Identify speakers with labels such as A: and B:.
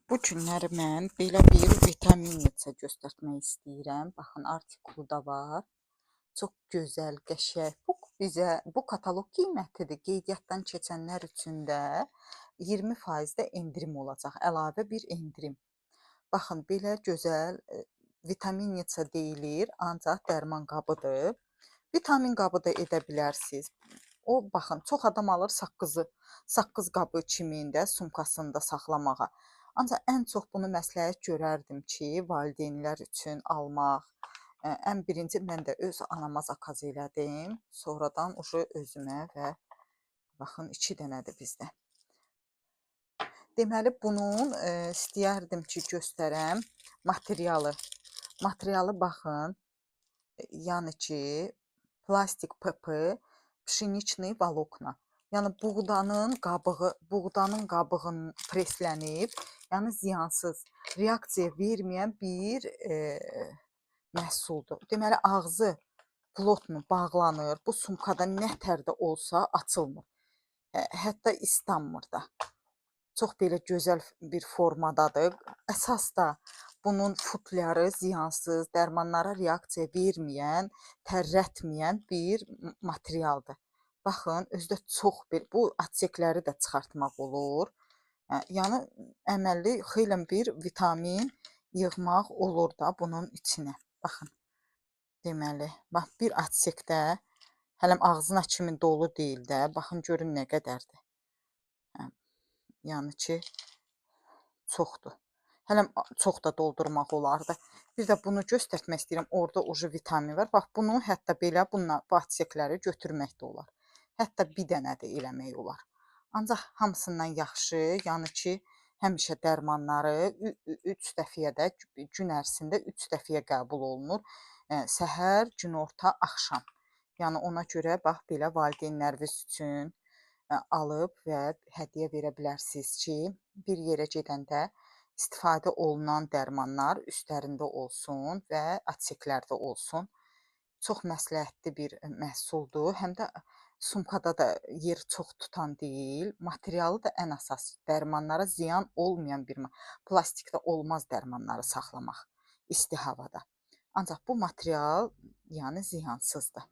A: Bu günləri mən belə bir vitamin neçə göstərmək istəyirəm. Baxın, artikulu da var. Çox gözəl, qəşəng. Bu kataloq qiymətidir. Qeydiyyatdan keçənlər üçün də 20% də endirim olacaq. Əlavə bir endirim. Baxın, belə gözəl vitamin neçə deyilir, ancaq dərman qabıdır. Vitamin qabı da edə bilərsiniz. O, baxın, çox adam alır saqqız qabı kimində, sumkasında saxlamağa. Ancaq ən çox bunu məsləhət görərdim ki, valideynlər üçün almaq. Ən birinci mən də öz anama zakaz elədim. Sonradan özümə və baxın 2 dənədir bizdə. Deməli, bunun istəyərdim ki, göstərəm materialı. Materialı baxın, yəni ki, plastik PP, pşeniçni volokna. Yəni buğdanın qabığının preslənib, yəni ziyansız, reaksiya verməyən bir məhsuldur. Deməli, ağzı plotnu bağlanır. Bu sumkada nə tərdə olsa açılmır. Hətta islanmır da. Çox belə gözəl bir formadadır. Əsas da bunun futyarı ziyansız, dərmanlara reaksiya verməyən, tərrətməyən bir materialdır. Baxın, özdə çox bu atsekləri də çıxartmaq olur. Yəni əməlli xeyli bir vitamin yığmaq olur da bunun içinə. Baxın. Deməli, bax bir atsekdə hələm ağzına kimi dolu deyil də. Baxın görün nə qədərdir. Yəni ki, çoxdur. Hələm çox da doldurmaq olardı. Bir də bunu göstərmək istəyirəm. Orada vitamin var. Bax, bunu hətta belə bu atsekləri götürmək də olar. Hətta bir dənə də eləmək olar. Ancaq hamısından yaxşı, yəni ki, həmişə dərmanları 3 dəfəyə də gün ərzində 3 dəfəyə qəbul olunur. Səhər, günorta, axşam. Yəni ona görə bax belə valideynləriniz üçün alıb və hədiyyə verə bilərsiniz ki, bir yerə gedəndə istifadə olunan dərmanlar üstlərində olsun və atseklərdə olsun. Çox məsləhətli bir məhsuldur. Həm də sumkada da yer çox tutan deyil. Materialı da ən əsas dərmanlara ziyan olmayan bir plastikdə olmaz dərmanları saxlamaq isti havada. Ancaq bu material yəni ziyansızdır.